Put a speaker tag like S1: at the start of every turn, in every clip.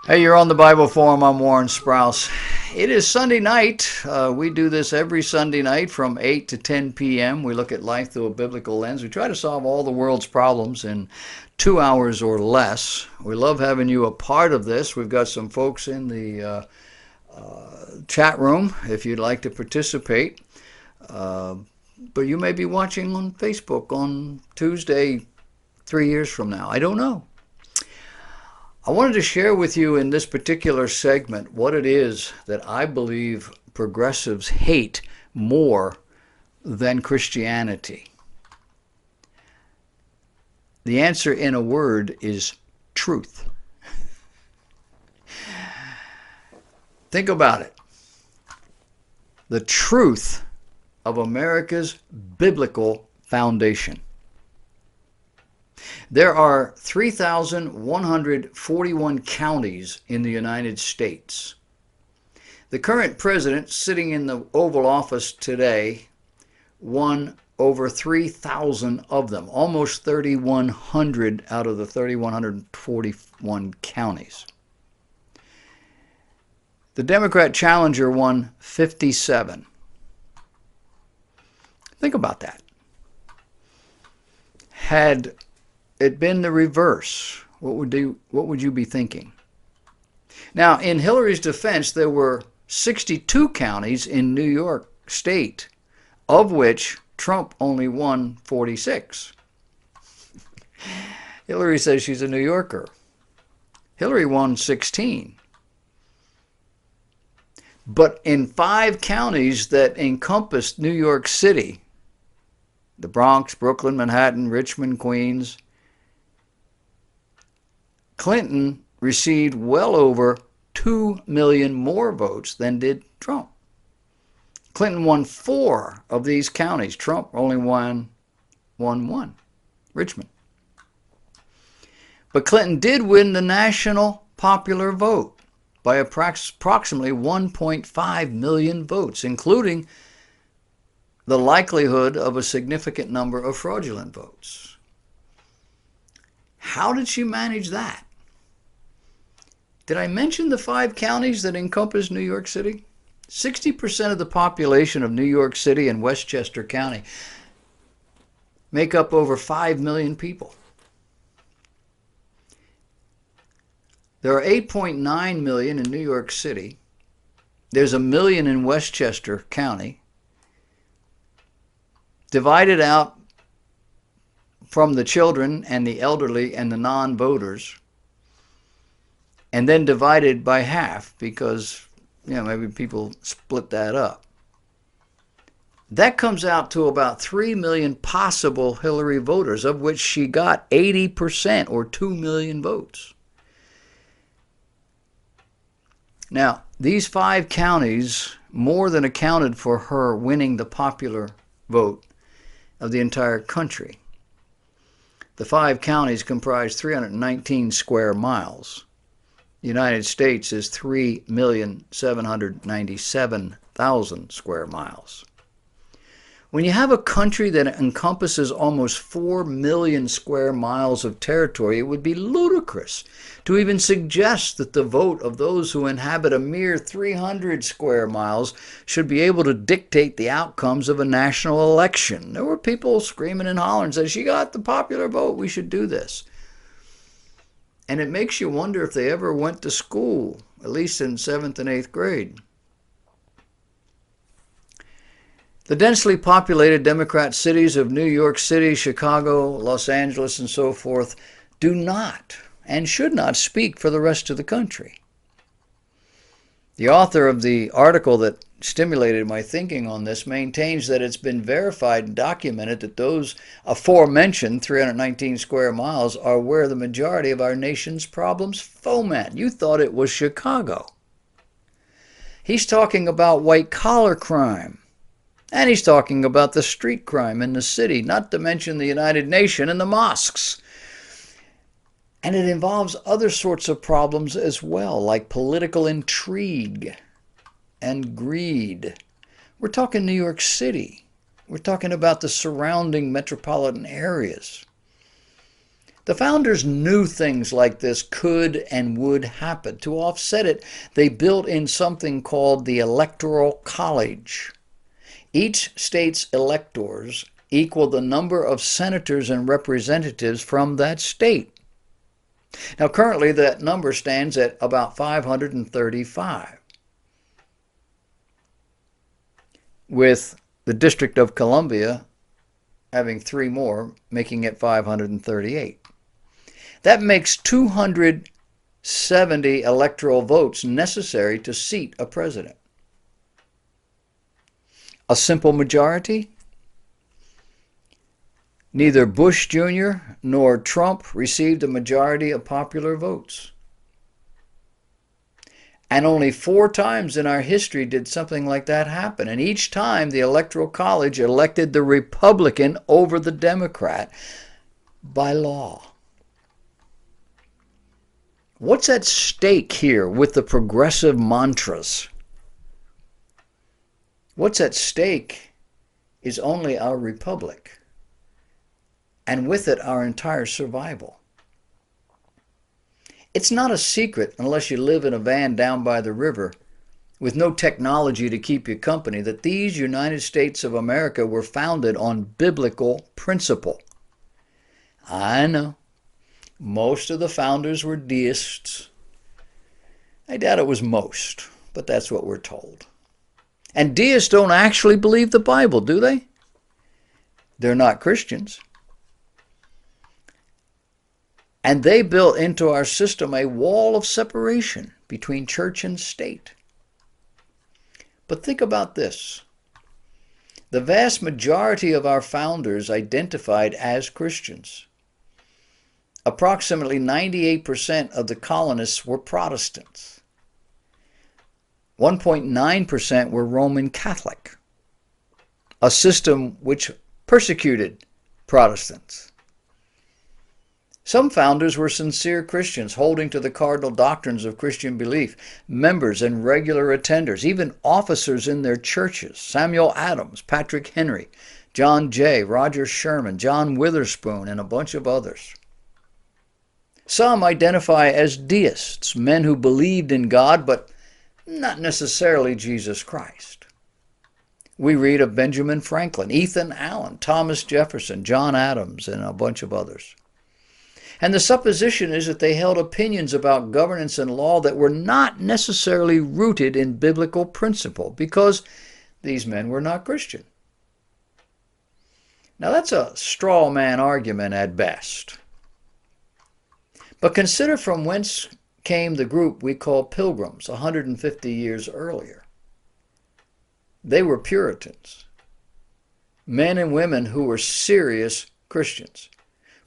S1: Hey, you're on the Bible Forum. I'm Warren Sprouse. It is Sunday night. We do this every Sunday night from 8 to 10 p.m. We look at life through a biblical lens. We try to solve all the world's problems in 2 hours or less. We love having you a part of this. We've got some folks in the chat room if you'd like to participate. Uh, but you may be watching on Facebook on Tuesday, 3 years from now. I don't know. I wanted to share with you in this particular segment what it is that I believe progressives hate more than Christianity. The answer in a word is truth. Think about it. The truth of America's biblical foundation. There are 3,141 counties in the United States. The current president sitting in the Oval Office today won over 3,000 of them, almost 3,100 out of the 3,141 counties. The Democrat challenger won 57. Think about that. Had it been the reverse, what would you be thinking? Now, in Hillary's defense, there were 62 counties in New York State, of which Trump only won 46. Hillary says she's a New Yorker. Hillary won 16. But in 5 counties that encompassed New York City, the Bronx, Brooklyn, Manhattan, Richmond, Queens, Clinton received well over 2 million more votes than did Trump. Clinton won 4 of these counties. Trump only won one, Richmond. But Clinton did win the national popular vote by approximately 1.5 million votes, including the likelihood of a significant number of fraudulent votes. How did she manage that? Did I mention the 5 counties that encompass New York City? 60% of the population of New York City and Westchester County make up over 5 million people. There are 8.9 million in New York City. There's 1 million in Westchester County. Divided out from the children and the elderly and the non-voters, and then divided by half because, maybe people split that up. That comes out to about 3 million possible Hillary voters, of which she got 80% or 2 million votes. Now, these 5 counties more than accounted for her winning the popular vote of the entire country. The 5 counties comprise 319 square miles. The United States is 3,797,000 square miles. When you have a country that encompasses almost 4 million square miles of territory, it would be ludicrous to even suggest that the vote of those who inhabit a mere 300 square miles should be able to dictate the outcomes of a national election. There were people screaming and hollering, saying, she got the popular vote, we should do this. And it makes you wonder if they ever went to school, at least in 7th and 8th grade. The densely populated Democrat cities of New York City, Chicago, Los Angeles, and so forth do not and should not speak for the rest of the country. The author of the article that stimulated my thinking on this maintains that it's been verified and documented that those aforementioned 319 square miles are where the majority of our nation's problems foment. You thought it was Chicago. He's talking about white-collar crime. And he's talking about the street crime in the city, not to mention the United Nations and the mosques. And it involves other sorts of problems as well, like political intrigue and greed. We're talking New York City. We're talking about the surrounding metropolitan areas. The founders knew things like this could and would happen. To offset it, they built in something called the Electoral College. Each state's electors equal the number of senators and representatives from that state. Now, currently, that number stands at about 535, with the District of Columbia having 3 more, making it 538. That makes 270 electoral votes necessary to seat a president. A simple majority? Neither Bush Jr. nor Trump received a majority of popular votes. And only 4 times in our history did something like that happen. And each time the Electoral College elected the Republican over the Democrat by law. What's at stake here with the progressive mantras? What's at stake is only our republic, and with it our entire survival. It's not a secret, unless you live in a van down by the river with no technology to keep you company, that these United States of America were founded on biblical principle. I know. Most of the founders were deists. I doubt it was most, but that's what we're told. And deists don't actually believe the Bible, do they? They're not Christians. And they built into our system a wall of separation between church and state. But think about this. The vast majority of our founders identified as Christians. Approximately 98% of the colonists were Protestants. 1.9% were Roman Catholic, a system which persecuted Protestants. Some founders were sincere Christians, holding to the cardinal doctrines of Christian belief, members and regular attenders, even officers in their churches: Samuel Adams, Patrick Henry, John Jay, Roger Sherman, John Witherspoon, and a bunch of others. Some identify as deists, men who believed in God, but not necessarily Jesus Christ. We read of Benjamin Franklin, Ethan Allen, Thomas Jefferson, John Adams, and a bunch of others. And the supposition is that they held opinions about governance and law that were not necessarily rooted in biblical principle, because these men were not Christian. Now that's a straw man argument at best. But consider from whence came the group we call Pilgrims 150 years earlier. They were Puritans, men and women who were serious Christians,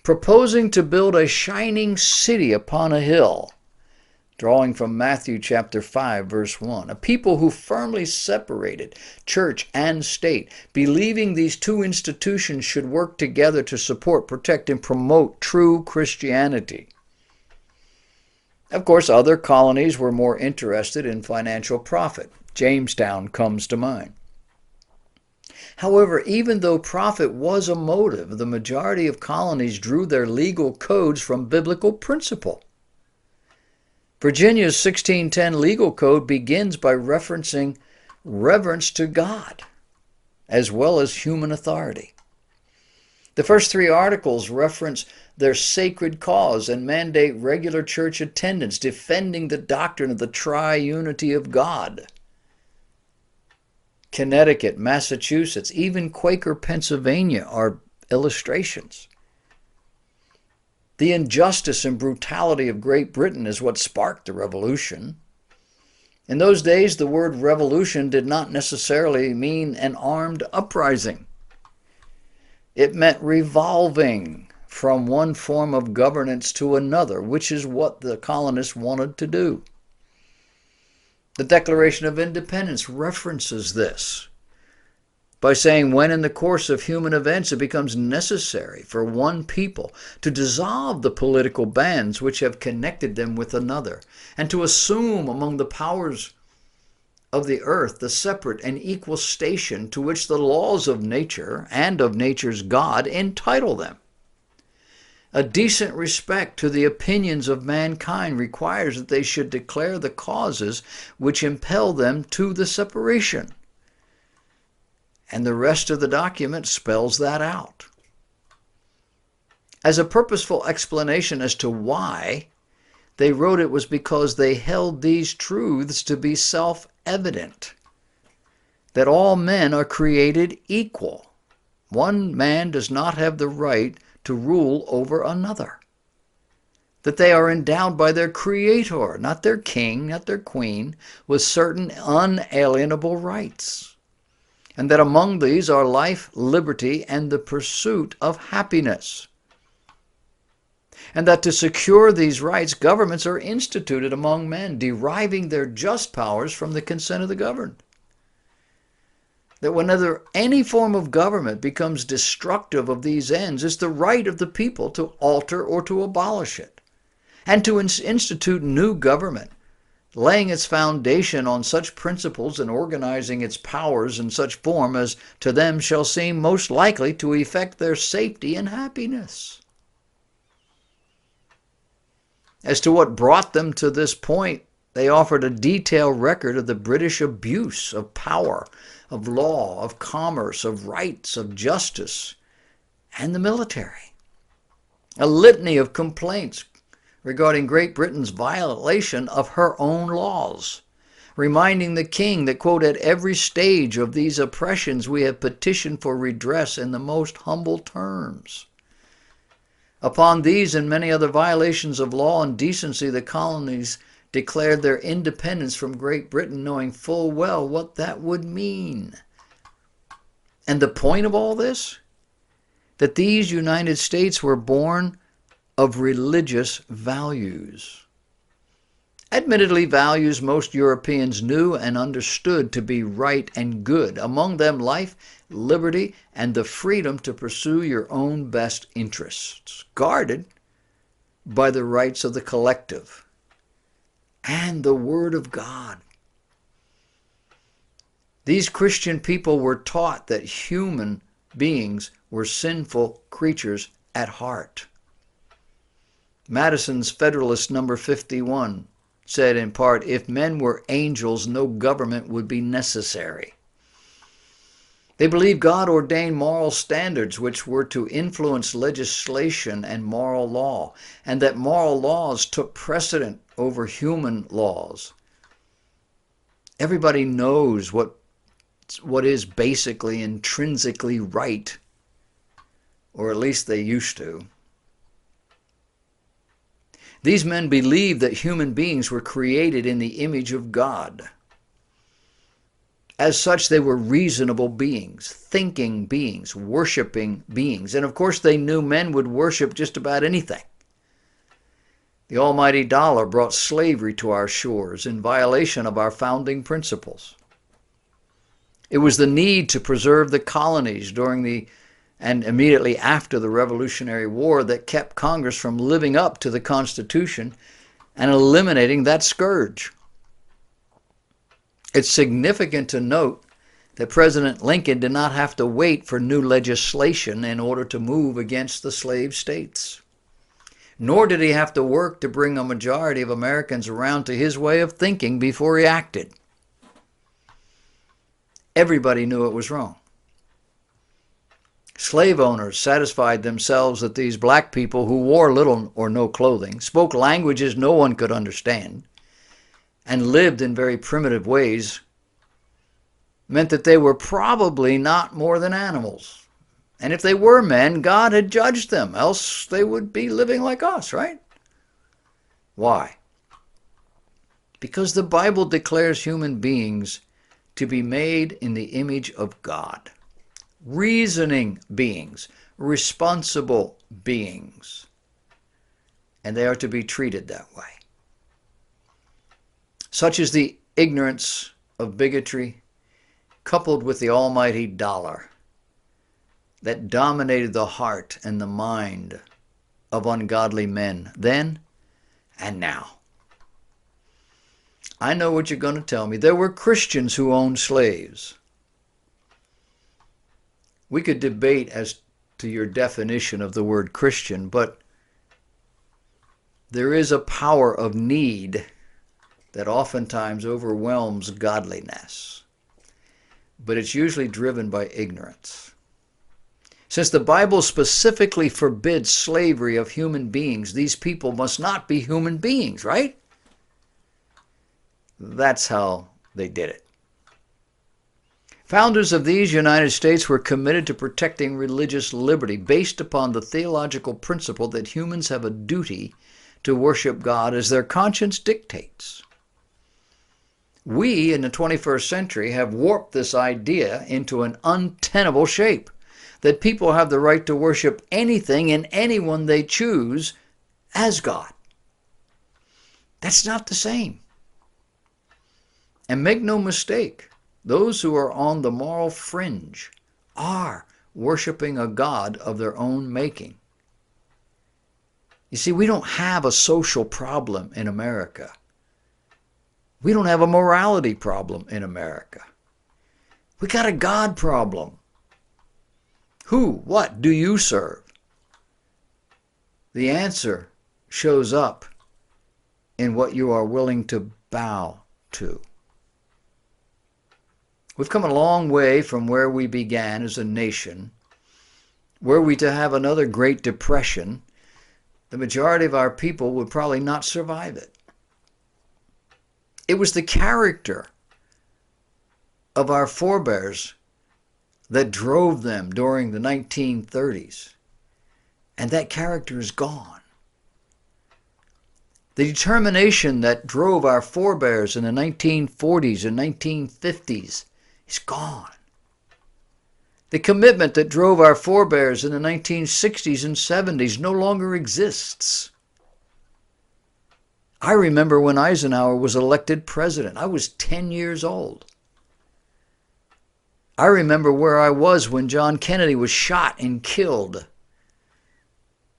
S1: proposing to build a shining city upon a hill, drawing from Matthew chapter 5, verse 1. A people who firmly separated church and state, believing these two institutions should work together to support, protect, and promote true Christianity. Of course, other colonies were more interested in financial profit. Jamestown comes to mind. However, even though profit was a motive, the majority of colonies drew their legal codes from biblical principle. Virginia's 1610 legal code begins by referencing reverence to God, as well as human authority. The first 3 articles reference their sacred cause and mandate regular church attendance, defending the doctrine of the triunity of God. Connecticut, Massachusetts, even Quaker, Pennsylvania are illustrations. The injustice and brutality of Great Britain is what sparked the Revolution. In those days, the word revolution did not necessarily mean an armed uprising. It meant revolving from one form of governance to another, which is what the colonists wanted to do. The Declaration of Independence references this by saying, when in the course of human events it becomes necessary for one people to dissolve the political bands which have connected them with another, and to assume among the powers of the earth the separate and equal station to which the laws of nature and of nature's God entitle them. A decent respect to the opinions of mankind requires that they should declare the causes which impel them to the separation. And the rest of the document spells that out. As a purposeful explanation as to why they wrote it was because they held these truths to be self-evident, that all men are created equal. One man does not have the right to rule over another. That they are endowed by their Creator, not their king, not their queen, with certain unalienable rights. And that among these are life, liberty, and the pursuit of happiness. And that to secure these rights, governments are instituted among men, deriving their just powers from the consent of the governed. That whenever any form of government becomes destructive of these ends, it's the right of the people to alter or to abolish it, and to institute new government, laying its foundation on such principles and organizing its powers in such form as to them shall seem most likely to effect their safety and happiness. As to what brought them to this point, they offered a detailed record of the British abuse of power, of law, of commerce, of rights, of justice, and the military. A litany of complaints regarding Great Britain's violation of her own laws, reminding the king that, quote, at every stage of these oppressions we have petitioned for redress in the most humble terms. Upon these and many other violations of law and decency, the colonies declared their independence from Great Britain, knowing full well what that would mean. And the point of all this? That these United States were born of religious values. Admittedly, values most Europeans knew and understood to be right and good, among them life, liberty, and the freedom to pursue your own best interests, guarded by the rights of the collective and the Word of God. These Christian people were taught that human beings were sinful creatures at heart. Madison's Federalist number 51 said in part, if men were angels, no government would be necessary. They believed God ordained moral standards which were to influence legislation and moral law, and that moral laws took precedent over human laws. Everybody knows what is basically intrinsically right, or at least they used to. These men believed that human beings were created in the image of God. As such, they were reasonable beings, thinking beings, worshiping beings. And of course, they knew men would worship just about anything. The almighty dollar brought slavery to our shores in violation of our founding principles. It was the need to preserve the colonies during and immediately after the Revolutionary War that kept Congress from living up to the Constitution and eliminating that scourge. It's significant to note that President Lincoln did not have to wait for new legislation in order to move against the slave states. Nor did he have to work to bring a majority of Americans around to his way of thinking before he acted. Everybody knew it was wrong. Slave owners satisfied themselves that these black people who wore little or no clothing, spoke languages no one could understand, and lived in very primitive ways, meant that they were probably not more than animals. And if they were men, God had judged them, else they would be living like us, right? Why? Because the Bible declares human beings to be made in the image of God. Reasoning beings, responsible beings. And they are to be treated that way. Such is the ignorance of bigotry, coupled with the almighty dollar, that dominated the heart and the mind of ungodly men then and now. I know what you're going to tell me. There were Christians who owned slaves. We could debate as to your definition of the word Christian, but There is a power of need that oftentimes overwhelms godliness, but it's usually driven by ignorance. Since the Bible specifically forbids slavery of human beings, these people must not be human beings, right? That's how they did it. Founders of these United States were committed to protecting religious liberty based upon the theological principle that humans have a duty to worship God as their conscience dictates. We in the 21st century have warped this idea into an untenable shape, that people have the right to worship anything and anyone they choose as God. That's not the same. And make no mistake, those who are on the moral fringe are worshiping a God of their own making. You see, we don't have a social problem in America. We don't have a morality problem in America. We got a God problem. Who, what do you serve? The answer shows up in what you are willing to bow to. We've come a long way from where we began as a nation. Were we to have another Great Depression, the majority of our people would probably not survive it. It was the character of our forebears that drove them during the 1930s, and that character is gone. The determination that drove our forebears in the 1940s and 1950s is gone. The commitment that drove our forebears in the 1960s and 70s no longer exists. I remember when Eisenhower was elected president. I was 10 years old. I remember where I was when John Kennedy was shot and killed.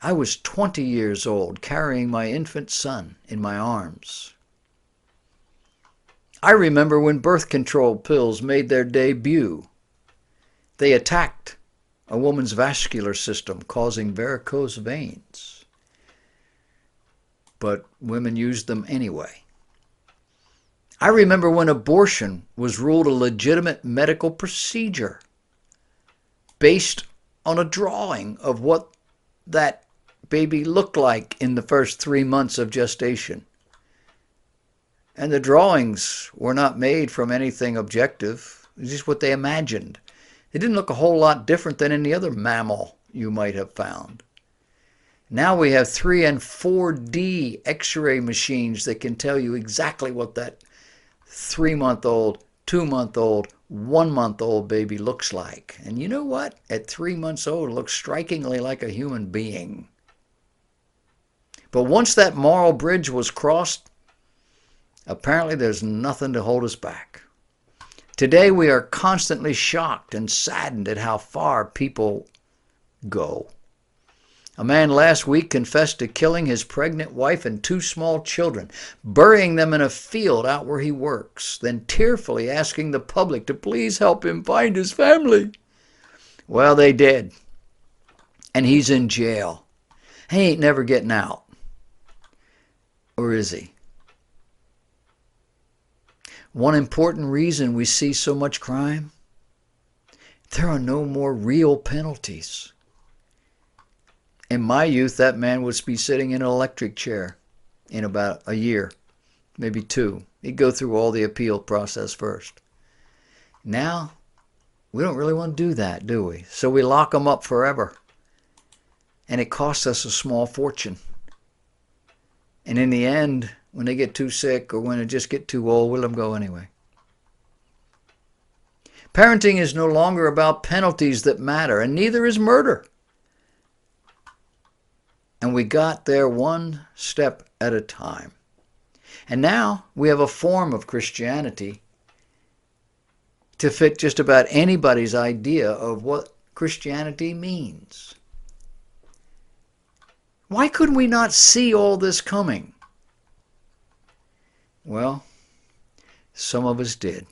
S1: I was 20 years old, carrying my infant son in my arms. I remember when birth control pills made their debut. They attacked a woman's vascular system, causing varicose veins. But women used them anyway. I remember when abortion was ruled a legitimate medical procedure based on a drawing of what that baby looked like in the first 3 months of gestation. And the drawings were not made from anything objective. It's just what they imagined. They didn't look a whole lot different than any other mammal you might have found. Now we have 3 and 4D X-ray machines that can tell you exactly what that 3-month-old, 2-month-old, 1-month-old baby looks like. And you know what? At 3 months old, it looks strikingly like a human being. But once that moral bridge was crossed, apparently there's nothing to hold us back. Today we are constantly shocked and saddened at how far people go. A man last week confessed to killing his pregnant wife and 2 small children, burying them in a field out where he works, then tearfully asking the public to please help him find his family. Well, they did. And he's in jail. He ain't never getting out. Or is he? One important reason we see so much crime: there are no more real penalties. In my youth, that man would be sitting in an electric chair in about a year, maybe 2. He'd go through all the appeal process first. Now, we don't really want to do that, do we? So we lock them up forever. And it costs us a small fortune. And in the end, when they get too sick or when they just get too old, we'll let them go anyway. Parenting is no longer about penalties that matter, and neither is murder. And we got there one step at a time. And now we have a form of Christianity to fit just about anybody's idea of what Christianity means. Why could we not see all this coming? Well, some of us did.